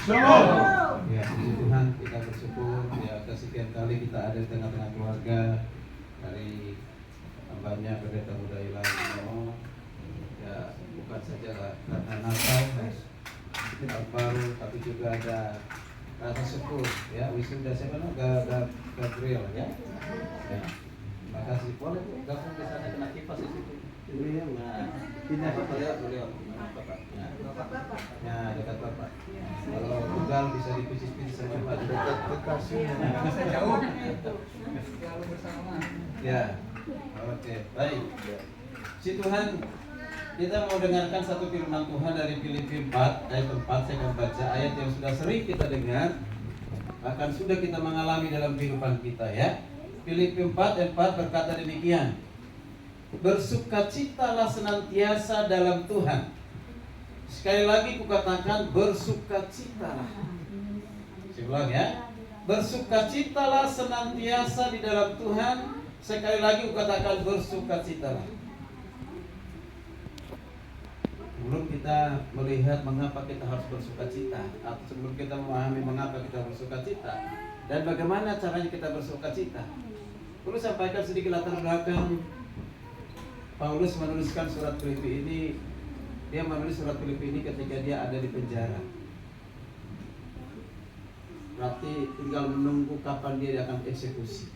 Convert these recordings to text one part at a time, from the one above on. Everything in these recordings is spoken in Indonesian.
Shalom. Ya, puji Tuhan, kita bersyukur ya kesekian kali kita ada di tengah-tengah keluarga dari hambanya Pendeta Muda Ilham. Ya, bukan saja karena Natal tahun baru, tapi juga ada rasa syukur ya, wisuda siapa namanya Gabriel ya. Ya. Terima kasih, boleh gabung di sana, kena kipas di situ. Nah, ini apa beliau? Bapak. Ya, dekat Bapak. Kalau tunggal bisa dipicis-picis sama Bapak. Dekat Bekasi. Bisa jauh. Selalu bersama. Ya. Oke, baik. Si Tuhan, kita mau dengarkan satu firman Tuhan dari Filipi 4 ayat 4. Saya akan baca ayat yang sudah sering kita dengar, bahkan sudah kita mengalami dalam kehidupan kita ya. Filipi 4 ayat 4 berkata demikian: bersukacitalah senantiasa dalam Tuhan. Sekali lagi kukatakan, bersukacitalah. Saya ulang ya, bersukacitalah senantiasa di dalam Tuhan. Sekali lagi kukatakan, bersukacitalah. Sebelum kita melihat mengapa kita harus bersukacita, atau sebelum kita memahami mengapa kita bersukacita dan bagaimana caranya kita bersukacita, perlu sampaikan sedikit latar belakang. Paulus menuliskan surat Filipi ini. Dia menulis surat Filipi ini ketika dia ada di penjara. Berarti tinggal menunggu kapan dia akan eksekusi.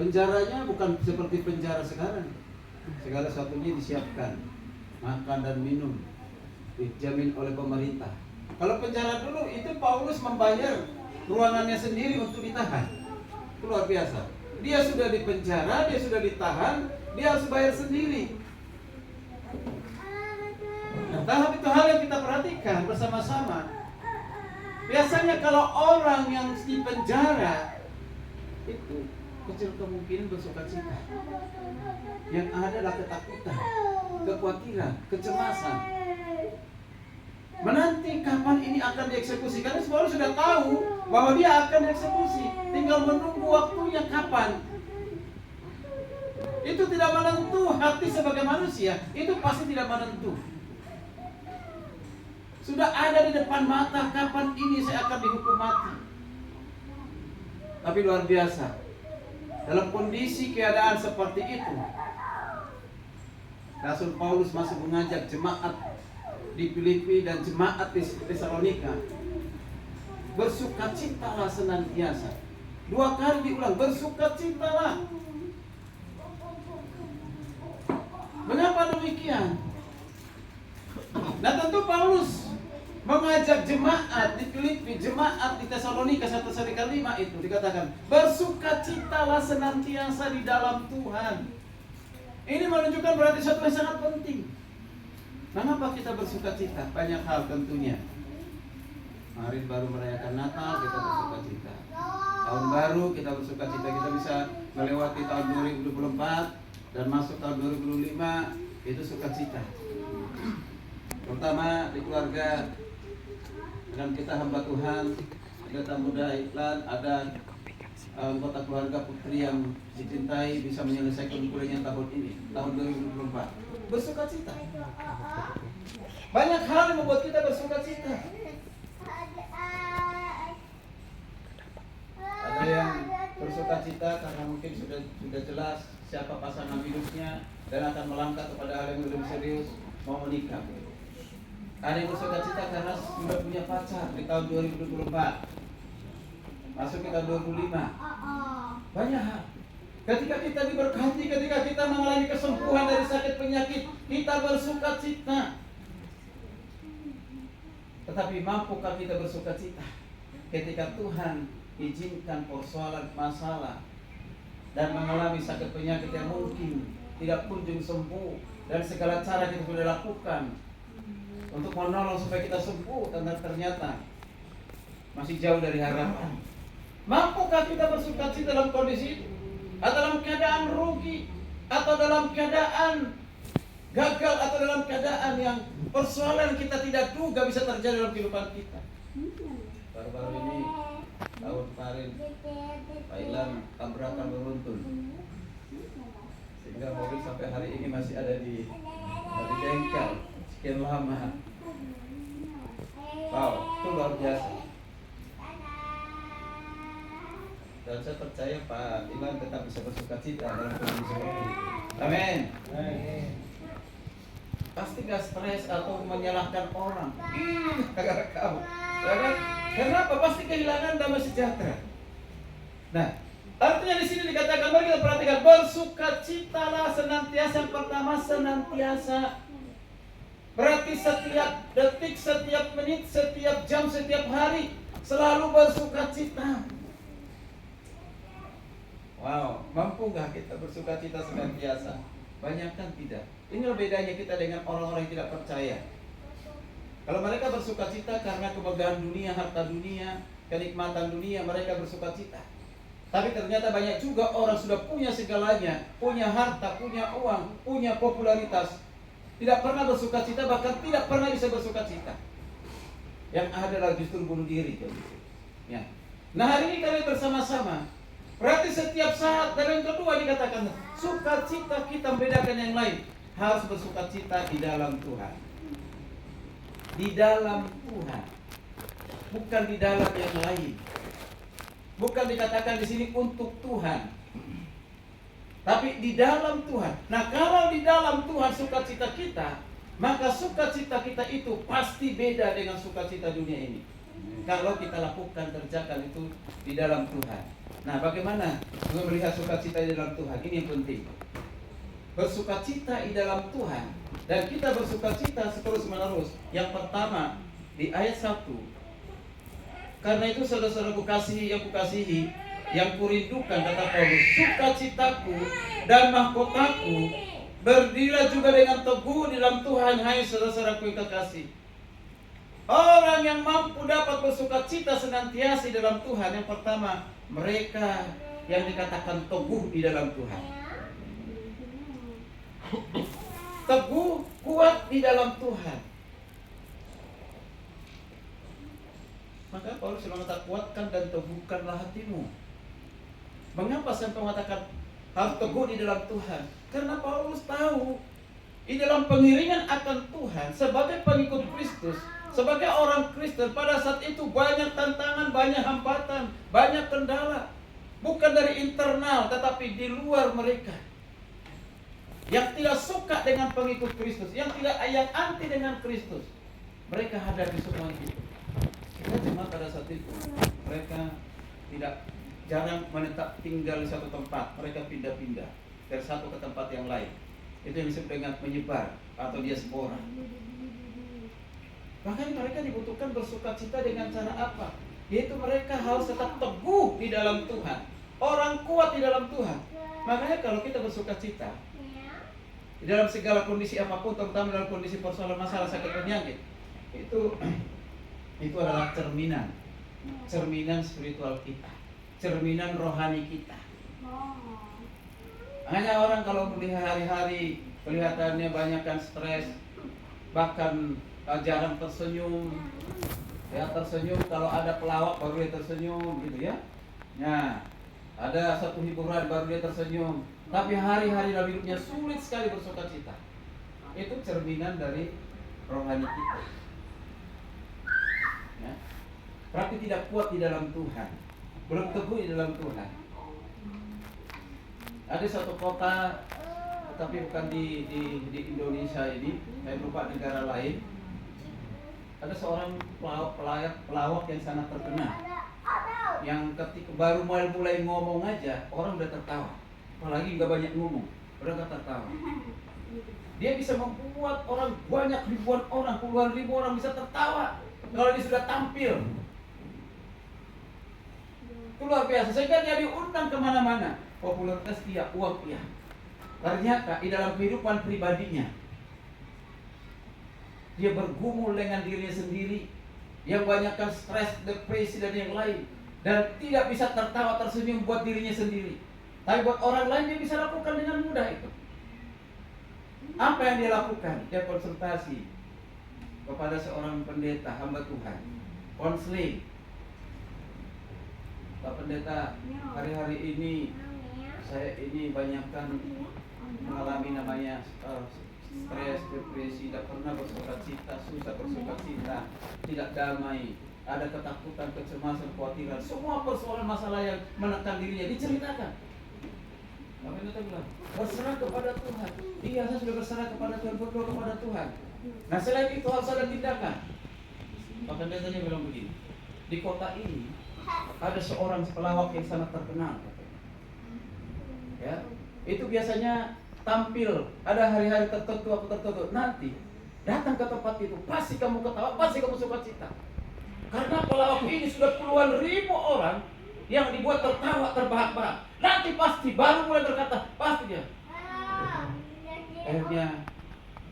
Penjaranya bukan seperti penjara sekarang. Segala sesuatunya disiapkan, makan dan minum dijamin oleh pemerintah. Kalau penjara dulu itu Paulus membayar ruangannya sendiri untuk ditahan. Itu luar biasa. Dia sudah di penjara, dia sudah ditahan, dia harus bayar sendiri. Nah, tahap itu hal yang kita perhatikan bersama-sama. Biasanya kalau orang yang di penjara itu kecil kemungkinan bersukacita. Yang ada adalah ketakutan, kekhawatiran, kecemasan. Menanti kapan ini akan dieksekusi. Karena semua orang sudah tahu bahwa dia akan dieksekusi. Tinggal menunggu waktunya kapan. Itu tidak menentu. Hati sebagai manusia itu pasti tidak menentu. Sudah ada di depan mata kapan ini saya akan dihukum mati. Tapi luar biasa, dalam kondisi keadaan seperti itu, Rasul Paulus masih mengajak jemaat di Filipi dan jemaat di Tesalonika, bersukacitalah senantiasa. 2 kali diulang, bersukacitalah. Mengapa demikian? Nah, tentu Paulus mengajak jemaat di Filipi, jemaat di Tesalonika 1 Tesalonika 5 itu dikatakan, bersukacitalah senantiasa di dalam Tuhan. Ini menunjukkan berarti sesuatu yang sangat penting. Mengapa kita bersukacita? Banyak hal tentunya. Kemarin baru merayakan Natal, kita bersukacita. Tahun baru kita bersukacita. Kita bisa melewati tahun 2024 dan masuk tahun 2025. Itu sukacita. Terutama di keluarga dengan kita hamba Tuhan, Pendeta Muda Iklan, ada anggota keluarga putri yang dicintai bisa menyelesaikan kuliahnya tahun ini, tahun 2024. Bersukacita. Banyak hal yang membuat kita bersukacita. Ada yang bersukacita karena mungkin sudah jelas siapa pasangan hidupnya dan akan melangkah kepada hal yang lebih serius, mau menikah. Ada yang bersukacita karena sudah punya pacar di tahun 2024, masuk ke tahun 2025. Banyak hal. Ketika kita diberkati, ketika kita mengalami kesembuhan dari sakit penyakit, kita bersukacita. Tetapi mampukah kita bersukacita ketika Tuhan izinkan persoalan masalah dan mengalami sakit penyakit yang mungkin tidak kunjung sembuh, dan segala cara kita sudah lakukan untuk menolong supaya kita sembuh, dan ternyata masih jauh dari harapan. Mampukah kita bersukacita dalam kondisi itu? Atau dalam keadaan rugi, atau dalam keadaan gagal, atau dalam keadaan yang persoalan kita tidak duga bisa terjadi dalam kehidupan kita? Baru-baru ini, tahun kemarin, Pak Ilham tabrakan beruntun, sehingga mobil sampai hari ini masih ada di bengkel sekian lama. Wow, itu luar biasa. Dan saya percaya Pak Iwan tetap bisa bersuka cita dalam kondisi seperti itu. Amin. Pasti gak stres atau menyalahkan orang. Gara-gara kamu. Ya kan? Kenapa? Pasti kehilangan damai sejahtera. Nah, artinya di sini dikatakan, mari kita perhatikan, bersukacitalah senantiasa. Yang pertama, senantiasa. Berarti setiap detik, setiap menit, setiap jam, setiap hari selalu bersukacita. Wow, mampu gak kita bersukacita senantiasa? Banyak kan tidak. Inilah bedanya kita dengan orang-orang yang tidak percaya. Kalau mereka bersukacita karena kemegahan dunia, harta dunia, kenikmatan dunia, mereka bersukacita. Tapi ternyata banyak juga orang sudah punya segalanya, punya harta, punya uang, punya popularitas, tidak pernah bersukacita, bahkan tidak pernah bisa bersukacita. Yang ada adalah justru bunuh diri. Ya. Nah, hari ini kami bersama-sama. Berarti setiap saat. Dan yang kedua dikatakan, sukacita kita membedakan yang lain. Harus bersukacita di dalam Tuhan. Di dalam Tuhan, bukan di dalam yang lain. Bukan dikatakan di sini untuk Tuhan, tapi di dalam Tuhan. Nah, kalau di dalam Tuhan sukacita kita, maka sukacita kita itu pasti beda dengan sukacita dunia ini. Kalau kita lakukan, kerjakan itu di dalam Tuhan. Nah, bagaimana melihat sukacita di dalam Tuhan? Ini yang penting. Bersukacita di dalam Tuhan, dan kita bersukacita terus menerus. Yang pertama di ayat 1. Karena itu saudara-saudaraku kasihi, yang kukasihi, yang kurindukan, kata Paulus, sukacitaku dan mahkotaku berdirilah juga dengan teguh di dalam Tuhan, hai saudara-saudaraku yang kekasih. Orang yang mampu dapat bersukacita senantiasa di dalam Tuhan, yang pertama, mereka yang dikatakan teguh di dalam Tuhan. Teguh, kuat di dalam Tuhan. Maka Paulus mengatakan, kuatkan dan teguhkanlah hatimu. Mengapa sampai mengatakan harus teguh di dalam Tuhan? Karena Paulus tahu di dalam pengiringan akan Tuhan sebagai pengikut Kristus, sebagai orang Kristen, pada saat itu banyak tantangan, banyak hambatan, banyak kendala. Bukan dari internal, tetapi di luar mereka. Yang tidak suka dengan pengikut Kristus, yang anti dengan Kristus, mereka hadapi semua itu. Cuma pada saat itu mereka jarang menetap tinggal di satu tempat. Mereka pindah-pindah dari satu ke tempat yang lain. Itu yang disebut dengan menyebar atau diaspora. Bahkan mereka dibutuhkan bersukacita dengan cara apa? Yaitu mereka harus tetap teguh di dalam Tuhan. Orang kuat di dalam Tuhan. Makanya kalau kita bersukacita di dalam segala kondisi apapun, terutama dalam kondisi persoalan masalah sakit penyakit, itu adalah cerminan spiritual kita, cerminan rohani kita. Hanya orang kalau melihat hari-hari kelihatannya banyakkan stres, bahkan jarang tersenyum. Ya, tersenyum kalau ada pelawak baru dia tersenyum gitu ya. Nah, ada satu hiburan baru dia tersenyum. Tapi hari-hari dalam hidupnya sulit sekali bersukacita. Itu cerminan dari rohani kita. Ya. Berarti tidak kuat di dalam Tuhan, belum teguh di dalam Tuhan. Ada satu kota, tapi bukan di Indonesia ini, saya lupa negara lain. Ada seorang pelawak yang sangat terkenal, yang ketika baru mulai ngomong aja orang udah tertawa. Apalagi nggak banyak ngomong, udah tertawa. Dia bisa membuat orang banyak, ribuan orang, puluhan ribu orang bisa tertawa kalau dia sudah tampil. Itu luar biasa. Sehingga dia diundang kemana-mana. Popularitas dia, uang dia. Ternyata di dalam kehidupan pribadinya, dia bergumul dengan dirinya sendiri, yang banyakkan stres, depresi dan yang lain, dan tidak bisa tertawa tersenyum buat dirinya sendiri. Tapi buat orang lain dia bisa lakukan dengan mudah itu. Apa yang dia lakukan? Dia konsultasi kepada seorang pendeta, hamba Tuhan, konseling. Pak Pendeta, hari-hari ini saya ini banyakkan mengalami namanya stres, depresi, tidak pernah bersukacita, susah bersukacita, tidak damai, ada ketakutan, kecemasan, kekhawatiran, semua persoalan masalah yang menekan dirinya diceritakan. Apa yang kita bilang? Berserah kepada Tuhan. Iya, saya sudah berserah kepada Tuhan, berdoa kepada Tuhan. Nah, selain itu harus ada tindakan. Maka biasanya bilang begini, di kota ini ada seorang pelawak yang sangat terkenal. Ya, itu biasanya tampil ada hari-hari tertentu, nanti datang ke tempat itu pasti kamu ketawa, pasti kamu sukacita. Karena pelawak ini sudah puluhan ribu orang yang dibuat tertawa, terbahak-bahak. Nanti pasti baru mulai berkata, pasti dia. Akhirnya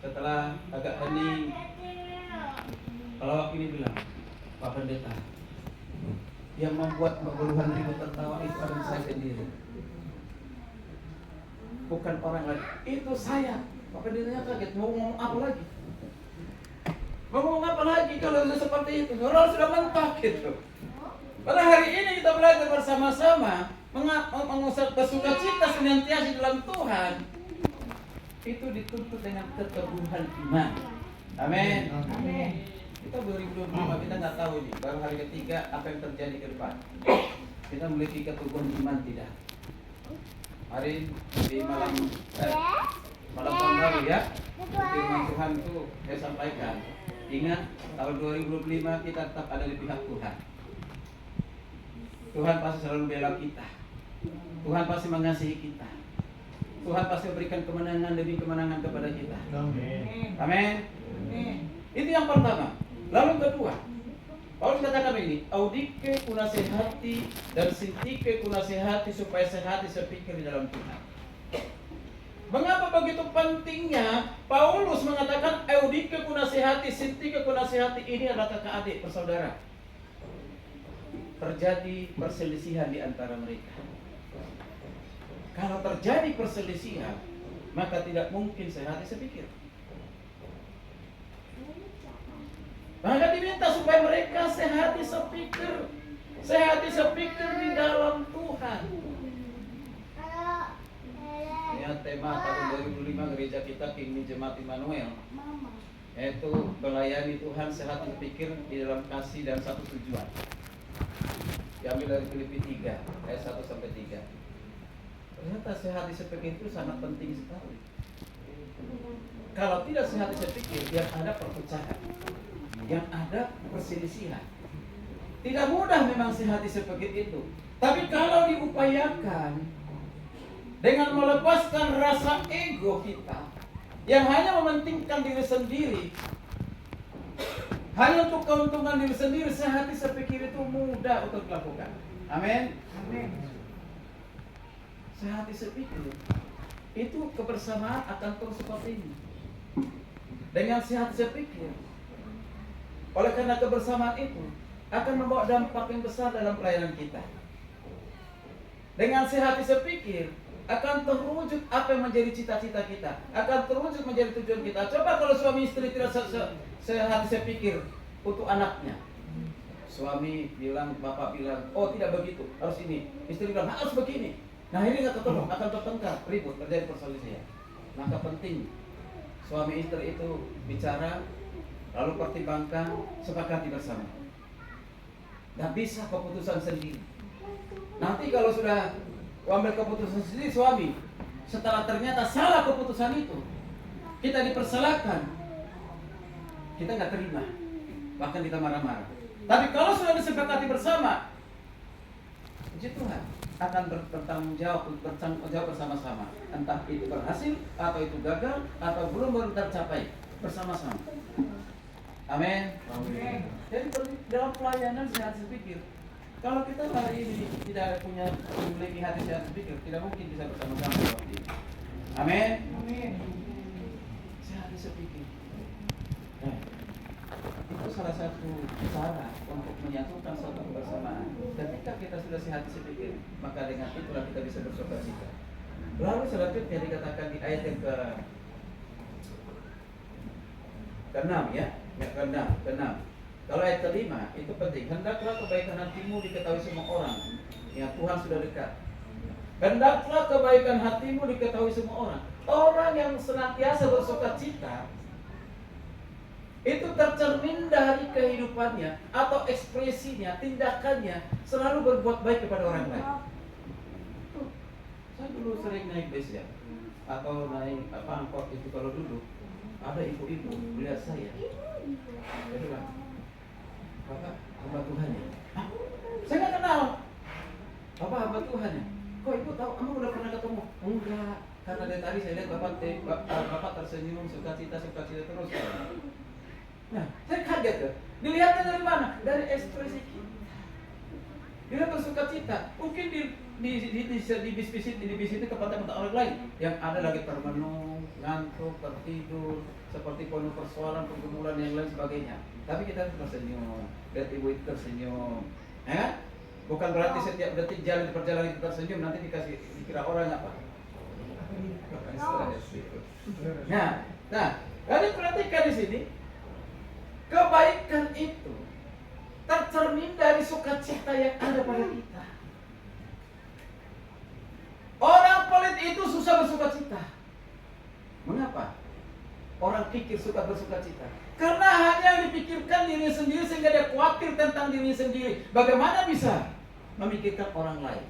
setelah agak hening, pelawak ini bilang, Pak Pendeta, yang membuat puluhan ribu tertawa itu adalah saya sendiri, bukan orang lain. Itu saya. Pak Pendetanya kaget, mau ngomong apa lagi? Mau ngomong apa lagi kalau sudah seperti itu? Orang sudah mentok gitu. Pada hari ini kita belajar bersama-sama mengusap bersukacita senantiasa di dalam Tuhan. Itu dituntut dengan keteguhan iman. Amin. Amin. Kita 2025 kita nggak tahu ini, baru hari ketiga apa yang terjadi ke depan. Kita memiliki keteguhan iman tidak? Hari di malam tahun baru ya, firman Tuhan itu saya sampaikan. Ingat, tahun 2025 kita tetap ada di pihak Tuhan. Tuhan pasti selalu bela kita. Tuhan pasti mengasihi kita. Tuhan pasti memberikan kemenangan demi kemenangan kepada kita. Amin. Amin. Itu yang pertama. Lalu kedua, Paulus katakan begini, audike kunasehati dan sintike kunasehati supaya sehati sepikir di dalam Tuhan. Mengapa begitu pentingnya Paulus mengatakan audike kunasehati, sintike kunasehati? Ini adalah kakak adik, bersaudara. Terjadi perselisihan di antara mereka. Kalau terjadi perselisihan, maka tidak mungkin sehati sepikir. Maka diminta supaya mereka sehati sepikir di dalam Tuhan. Ini tema tahun 2005 gereja kita King Jemaat Immanuel, yaitu melayani Tuhan sehati sepikir di dalam kasih dan satu tujuan. Diambil dari Filipi 3 ayat 1 sampai 3. Ternyata sehati sepikir itu sangat penting sekali. Kalau tidak sehati sepikir, yang ada perpecahan, yang ada perselisihan. Tidak mudah memang sehati sepikir itu. Tapi kalau diupayakan dengan melepaskan rasa ego kita yang hanya mementingkan diri sendiri, hanya untuk keuntungan diri sendiri, sehati sepikir itu mudah untuk dilakukan. Amin. Amin. Sehati sepikir itu kebersamaan akan terus seperti ini. Dengan sehati sepikir, oleh karena kebersamaan itu akan membawa dampak yang besar dalam pelayanan kita. Dengan sehati sepikir akan terwujud apa yang menjadi cita-cita kita, akan terwujud menjadi tujuan kita. Coba kalau suami istri tidak sehati sepikir untuk anaknya. Suami bilang, bapak bilang, oh tidak begitu, harus ini. Istri bilang, harus begini. Nah ini nggak ketemu, akan bertengkar, ribut, terjadi perselisihan. Maka penting suami istri itu bicara, lalu pertimbangkan, sepakati bersama. Nggak bisa keputusan sendiri. Nanti kalau sudah ambil keputusan sendiri suami, setelah ternyata salah keputusan itu, kita dipersalahkan, kita nggak terima, bahkan kita marah-marah. Tapi kalau sudah disepakati bersama, puji Tuhan, akan bertanggung jawab bersama-sama. Entah itu berhasil, atau itu gagal, atau belum tercapai, bersama-sama. Amin. Amin. Jadi dalam pelayanan sehat sepikir. Kalau kita hari ini tidak punya memiliki hati sehat sepikir, tidak mungkin bisa bersama-sama seperti ini. Amin. Amin. Sehat sepikir. Itu salah satu cara untuk menyatukan suatu kebersamaan. Ketika kita sudah sehat sepikir, maka dengan itulah kita bisa bersukacita. Lalu selanjutnya dikatakan di ayat yang ke-6 ya. Ke-6. Kalau ayat ke-5 itu penting. Hendaklah kebaikan hatimu diketahui semua orang. Ya, Tuhan sudah dekat. Hendaklah kebaikan hatimu diketahui semua orang. Orang yang senantiasa bersukacita itu tercermin dari kehidupannya atau ekspresinya, tindakannya selalu berbuat baik kepada orang lain. Saya dulu sering naik bus ya, atau naik angkot itu kalau duduk ada ibu-ibu melihat saya, dia bilang, "Bapak, hamba Tuhan ya?" "Hah? Saya nggak kenal." "Bapak, hamba Tuhan ya?" "Kok ibu tahu? Kamu udah pernah ketemu?" "Enggak, karena dari tadi saya lihat bapak tersenyum, sukacita terus." Nah, saya kaget tuh. Dilihatnya dari mana? Dari ekspresi kita. Dia bersukacita. Mungkin di bis itu kepada orang lain yang ada lagi termenung, ngantuk, tertidur, seperti penuh persoalan, pergumulan yang lain sebagainya. Tapi kita tersenyum. Lihat ibu itu tersenyum. Ya? Bukan berarti setiap detik jalan di perjalanan kita tersenyum nanti dikira orang apa? Nah, jadi perhatikan di sini. Kebaikan itu tercermin dari sukacita yang ada pada kita. Orang pelit itu susah bersukacita. Mengapa? Orang pikir suka bersukacita karena hanya yang dipikirkan diri sendiri sehingga dia khawatir tentang diri sendiri. Bagaimana bisa memikirkan orang lain?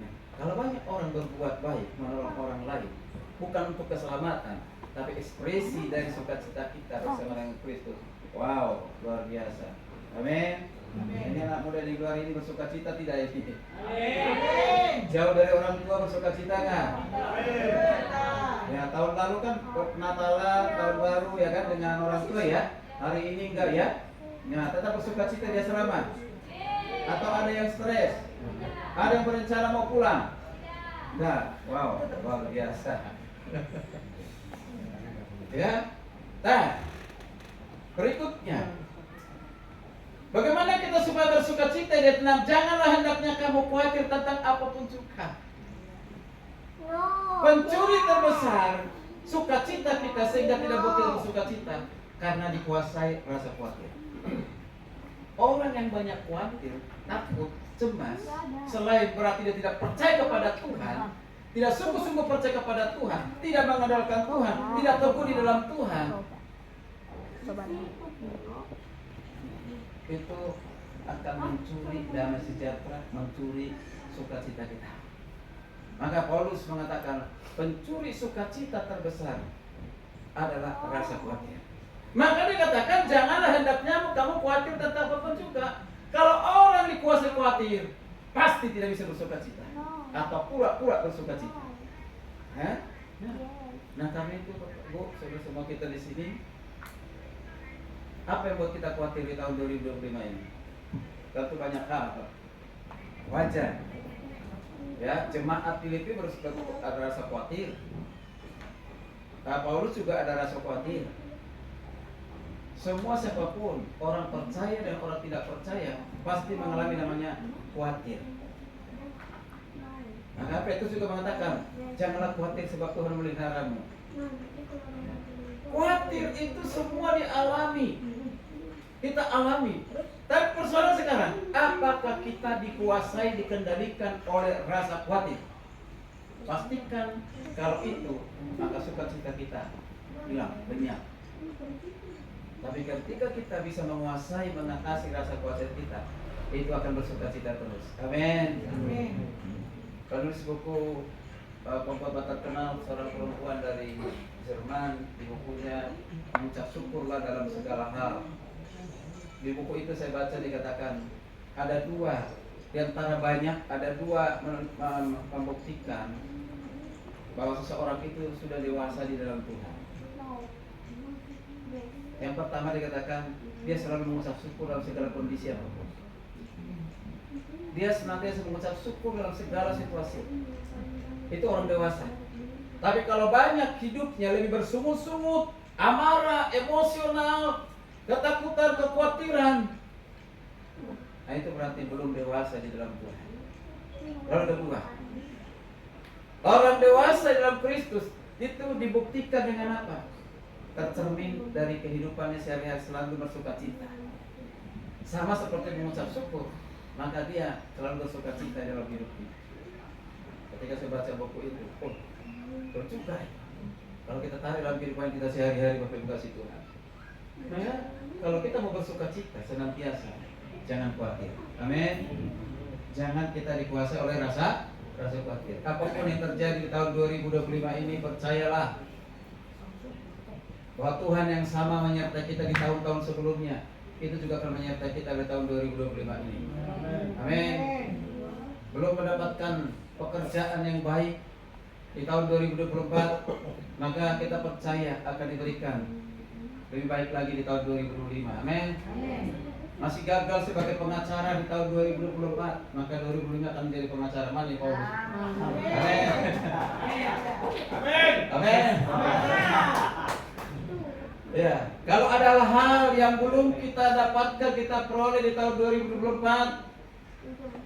Nah, kalau banyak orang berbuat baik menolong orang lain bukan untuk keselamatan, tapi ekspresi dari sukacita kita bersama dengan Kristus. Wow, luar biasa. Amin. Ini anak muda di luar ini bersukacita tidak ini? Amin. Jauh dari orang tua bersukacita nggak? Ya, tahun lalu kan Natalan, tahun baru ya kan dengan orang tua ya. Hari ini enggak ya? Nah, tetap bersukacita di asrama. Atau ada yang stres? Ada yang berencana mau pulang? Nah, wow, luar biasa. Ya, nah, berikutnya, bagaimana kita supaya bersukacita di Vietnam? Janganlah hendaknya kamu khawatir tentang apapun juga. Pencuri terbesar sukacita kita sehingga tidak boleh bersukacita karena dikuasai rasa khawatir. Orang yang banyak khawatir, takut, cemas, selain berarti dia tidak percaya kepada Tuhan, tidak sungguh-sungguh percaya kepada Tuhan, tidak mengandalkan Tuhan, tidak teguh di dalam Tuhan, itu akan mencuri damai sejahtera, mencuri sukacita kita. Maka Paulus mengatakan pencuri sukacita terbesar adalah rasa khawatir. Maka dikatakan janganlah hendaknya kamu khawatir tentang apapun juga. Kalau orang dikuasai khawatir, pasti tidak bisa bersukacita atau pura-pura bersukacita. Nah, karena itu Bu, semua kita di sini, apa yang buat kita khawatir di tahun 2025 ini? Tentu banyak hal, Pak. Wajar. Ya, jemaat Filipi ada rasa khawatir. Paulus juga ada rasa khawatir. Semua siapapun, orang percaya dan orang tidak percaya, pasti mengalami namanya khawatir. Maka Petrus juga mengatakan, janganlah khawatir sebab Tuhan memeliharamu. Khawatir itu semua dialami, kita alami. Tapi persoalan sekarang, apakah kita dikuasai, dikendalikan oleh rasa khawatir? Pastikan kalau itu, maka sukacita kita hilang, lenyap. Tapi ketika kita bisa menguasai, mengatasi rasa khawatir kita, itu akan bersukacita terus. Amin. Amin. Penulis buku pembuat terkenal, seorang perempuan dari Jerman, di bukunya mengucap syukurlah dalam segala hal. Di buku itu saya baca dikatakan ada dua, di antara banyak ada dua membuktikan bahwa seseorang itu sudah dewasa di dalam Tuhan. Yang pertama dikatakan dia selalu mengucap syukur dalam segala kondisi apapun. Dia senantiasa mengucap syukur dalam segala situasi. Itu orang dewasa. Tapi kalau banyak hidupnya lebih bersungut-sungut, amarah, emosional, ketakutan, kekhawatiran, nah itu berarti belum dewasa di dalam Tuhan. Lalu kedua, orang dewasa dalam Kristus itu dibuktikan dengan apa? Tercermin dari kehidupannya sehari-hari selalu bersukacita. Sama seperti mengucap syukur. maka dia selalu bersuka cita dalam hidupnya. Ketika saya baca buku itu, oh, betul juga. Kalau kita tarik dalam kehidupan kita sehari-hari, Bapak Ibu kasih Tuhan. Nah, kalau kita mau bersuka cita senantiasa, jangan khawatir. Amin. Jangan kita dikuasai oleh rasa khawatir. Apapun yang terjadi di tahun 2025 ini, percayalah bahwa Tuhan yang sama menyertai kita di tahun-tahun sebelumnya, itu juga akan menyertai kita di tahun 2025 ini. Amin. Belum mendapatkan pekerjaan yang baik di tahun 2024, maka kita percaya akan diberikan lebih baik lagi di tahun 2025. Amin. Masih gagal sebagai pengacara di tahun 2024, maka 2025 akan menjadi pengacara. Mana Paulus? Amin. Amin. Ya, kalau ada hal yang belum kita dapatkan, kita peroleh di tahun 2024,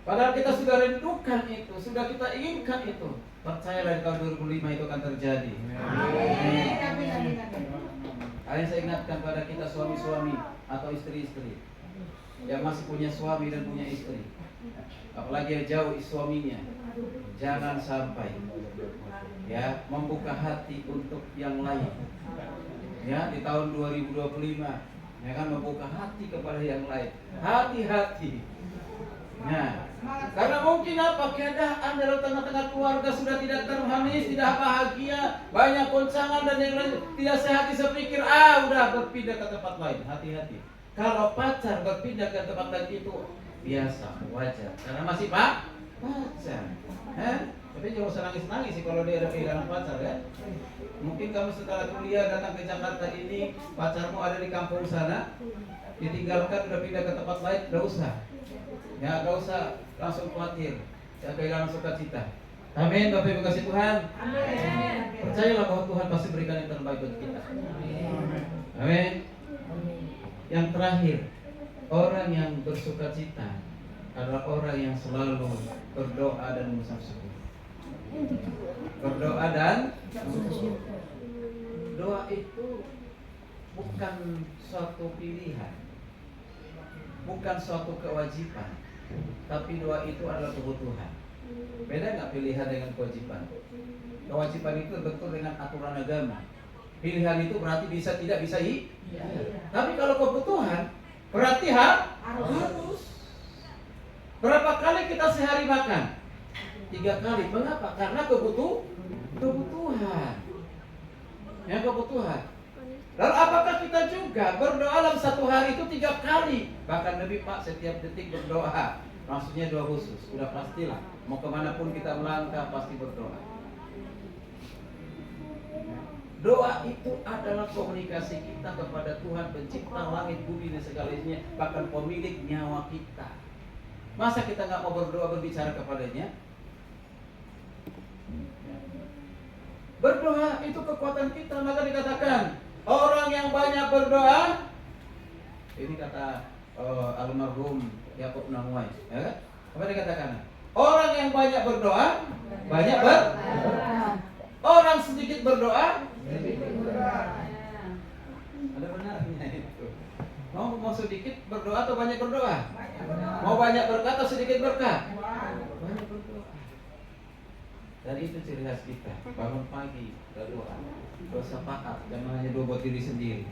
padahal kita sudah rindukan itu, sudah kita inginkan itu, percayalah di tahun 2005 itu akan terjadi. Amin. Yang saya ingatkan pada kita suami-suami atau istri-istri yang masih punya suami dan punya istri, apalagi yang jauh suaminya, jangan sampai ya membuka hati untuk yang lain. Ya, di tahun 2025 ya kan, membuka hati kepada yang lain. Hati-hati. Nah, karena mungkin apa, keadaan dalam tengah-tengah keluarga sudah tidak harmonis, tidak bahagia, banyak goncangan dan yang lain, tidak sehat, sepikir udah berpindah ke tempat lain. Hati-hati. Kalau pacar berpindah ke tempat lain itu biasa, wajar, karena masih pacar. Tapi jangan usah nangis-nangis sih kalau dia ada kehilangan pacar ya. Mungkin kamu setelah kuliah datang ke Jakarta ini, pacarmu ada di kampung sana, ditinggalkan udah pindah ke tempat lain, gak usah. Ya, gak usah langsung khawatir, ya kehilangan sukacita. Amin, Bapak Ibu kasih Tuhan. Amin. Percayalah bahwa Tuhan pasti berikan yang terbaik buat kita. Amin. Yang terakhir, orang yang bersukacita adalah orang yang selalu berdoa dan mengucap syukur. Berdoa dan doa itu bukan suatu pilihan, bukan suatu kewajiban, tapi doa itu adalah kebutuhan. Beda nggak pilihan dengan kewajiban? Kewajiban itu betul dengan aturan agama. Pilihan itu berarti bisa tidak bisa tapi kalau kebutuhan berarti harus. Berapa kali kita sehari makan? 3 kali. Mengapa? Karena kebutuhan. Yang kebutuhan. Lalu apakah kita juga berdoa dalam satu hari itu 3 kali? Bahkan lebih Pak, setiap detik berdoa. Maksudnya doa khusus. Udah pastilah. Mau kemanapun kita melangkah pasti berdoa. Doa itu adalah komunikasi kita kepada Tuhan, pencipta langit, bumi dan segala isinya, bahkan pemilik nyawa kita. Masa kita nggak mau berdoa, berbicara kepadanya? Berdoa itu kekuatan kita. Maka dikatakan orang yang banyak berdoa, ini kata almarhum Yakub Namuai, ya? Apa dikatakan? Orang yang banyak berdoa, banyak orang sedikit berdoa, ada benarnya itu. Mau sedikit berdoa atau banyak berdoa? Mau banyak berkah atau sedikit berkah? Banyak berdoa. Dan itu ciri khas kita. Bangun pagi berdoa, dosa pahat, jangan hanya doa buat diri sendiri.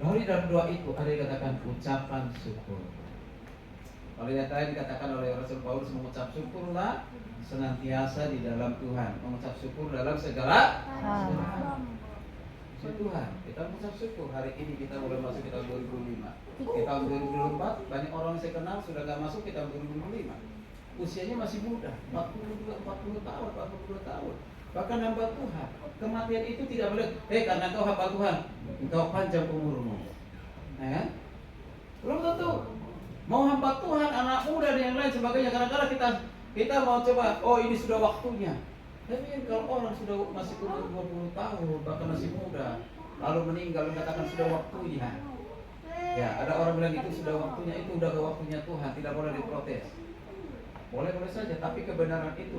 Lalu dalam doa itu ada yang dikatakan ucapan syukur. Kalau yang tadi dikatakan oleh Rasul Paulus, mengucap syukurlah senantiasa di dalam Tuhan. Mengucap syukur dalam segala Tuhan. Kita mengucap syukur. Hari ini kita mulai masuk ke tahun 2005. Di tahun 2024 banyak orang yang saya kenal sudah gak masuk ke tahun 2025. Usianya masih muda, 40 tahun, 42 tahun. Bahkan hamba Tuhan. Kematian itu tidak boleh. Karena kau hamba Tuhan, engkau panjang umurmu. Belum tentu. Mau hamba Tuhan, anak muda dan yang lain sebagainya. Kadang-kadang kita mau coba, ini sudah waktunya. Tapi kalau orang sudah masih umur 20 tahun, bahkan masih muda, lalu meninggal, dikatakan sudah waktunya. Ya, ada orang bilang itu sudah waktunya, itu udah ke waktunya Tuhan, tidak boleh diprotes. Boleh saja, tapi kebenaran itu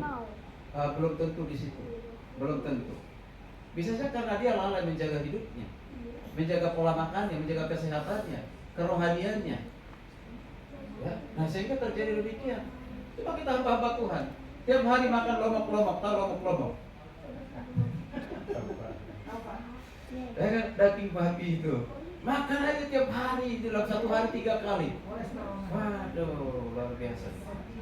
belum tentu di situ, belum tentu. Bisa saja karena dia lalai menjaga hidupnya, menjaga pola makannya, menjaga kesehatannya, kerohaniannya. Ya, Nah sehingga terjadi demikian. Coba kita hamba-hamba Tuhan, tiap hari makan lomok-lomok, tahu lomok-lomok? Daging babi itu, makan aja tiap hari, dalam satu hari 3 kali. Waduh, luar biasa.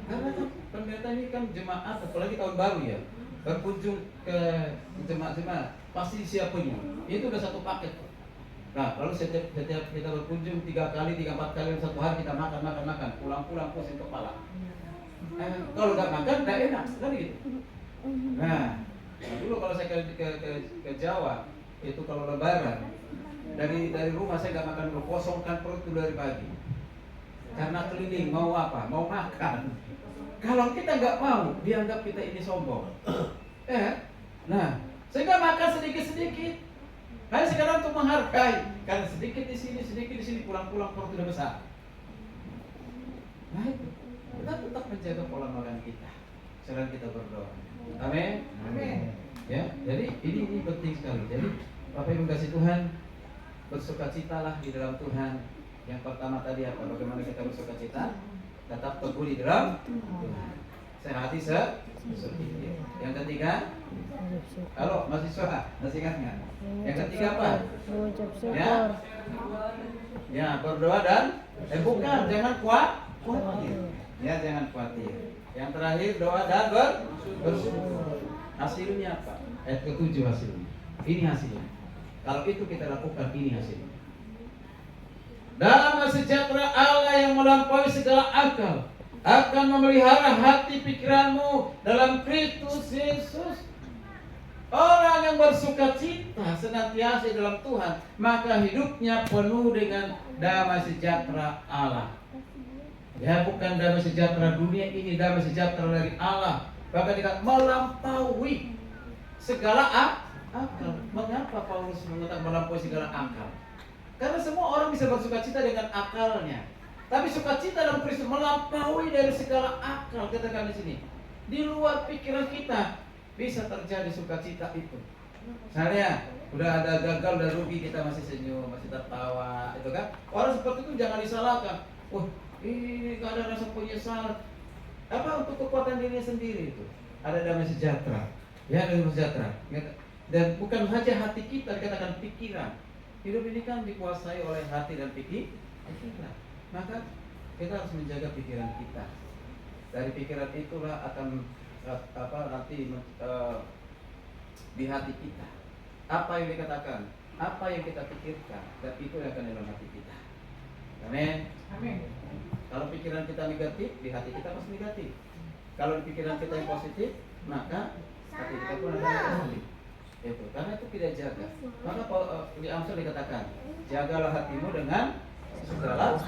Karena kan pendeta ini kan jemaat, apalagi tahun baru ya, berkunjung ke jemaat-jemaat, pasti siap punya. Itu udah satu paket. Nah, lalu setiap kita berkunjung 3 kali, 3-4 kali dalam satu hari kita makan, pulang-pulang pusing kepala. Kalau nggak makan, nggak enak, kan gitu. Nah, dulu kalau saya ke Jawa, itu kalau lebaran, dari rumah saya nggak makan dulu, kosongkan perut dulu dari pagi. Karena keliling, mau apa? Mau makan. Kalau kita nggak mau, dianggap kita ini sombong. Nah, sehingga makan sedikit-sedikit. Nah sekarang untuk menghargai, karena sedikit di sini, pulang-pulang perut sudah besar. Nah itu, kita tetap menjaga pola makan kita, selain kita berdoa. Amin. Amin. Ya, jadi ini penting sekali. Jadi Bapak Ibu kasih Tuhan, bersukacitalah di dalam Tuhan. Yang pertama tadi apa? Bagaimana kita bersukacita? Tetap teguh di dalam Tuhan. Sehati sedikit. Yang ketiga, halo mahasiswa, masih ingat nggak? Yang ketiga apa? Ya, berdoa dan bukan, jangan khawatir. Ya, jangan khawatir. Yang terakhir doa dan bersyukur. Hasilnya apa? Ayat ke-7 hasilnya. Ini hasilnya. Kalau itu kita lakukan, ini hasilnya. Damai sejahtera Allah yang melampaui segala akal akan memelihara hati pikiranmu dalam Kristus Yesus. Orang yang bersukacita senantiasa dalam Tuhan, maka hidupnya penuh dengan damai sejahtera Allah. Ya, bukan damai sejahtera dunia ini, damai sejahtera dari Allah. Bahkan dikatakan melampaui segala akal. Mengapa Paulus mengatakan melampaui segala akal? Karena semua orang bisa bersukacita dengan akalnya. Tapi sukacita dalam Kristus melampaui dari segala akal. Katakan di sini, di luar pikiran kita bisa terjadi sukacita itu. Misalnya, udah ada gagal, udah rugi, kita masih senyum, masih tertawa, itu kan? Orang seperti itu jangan disalahkan. Wah, ini gak ada rasa penyesalan. Apa untuk kekuatan dirinya sendiri itu? Ada damai sejahtera. Ya, damai sejahtera. Dan bukan saja hati kita, dikatakan pikiran. Hidup ini kan dikuasai oleh hati dan pikiran. Maka kita harus menjaga pikiran kita. Dari pikiran itulah akan nanti di hati kita. Apa yang dikatakan, apa yang kita pikirkan, dan itu yang akan dalam hati kita. Amin. Amin. Kalau pikiran kita negatif, di hati kita pasti negatif. Kalau di pikiran kita yang positif, maka hati kita pun akan positif. Itu karena itu kita jaga. Maka di Amsal dikatakan, jagalah hatimu dengan segala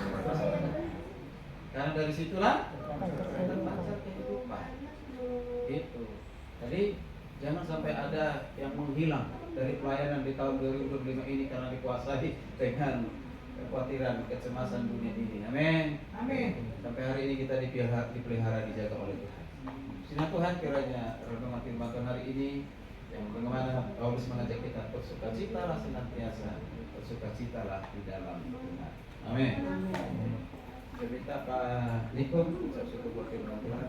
karena dari situlah terpancar kehidupan. Itu. Jadi jangan sampai ada yang menghilang dari pelayanan di tahun 2025 ini karena dikuasai dengan kekhawatiran, kecemasan dunia ini. Amin. Amin. Sampai hari ini kita dipelihara, dijaga oleh Tuhan. Sinar Tuhan kiranya renungan firman Tuhan hari ini yang bagaimana Paulus mengajak kita bersukacitalah senantiasa, bersukacitalah di dalam Tuhan. Amin. Saya minta Pak Niko ucap syukur buat firman Tuhan.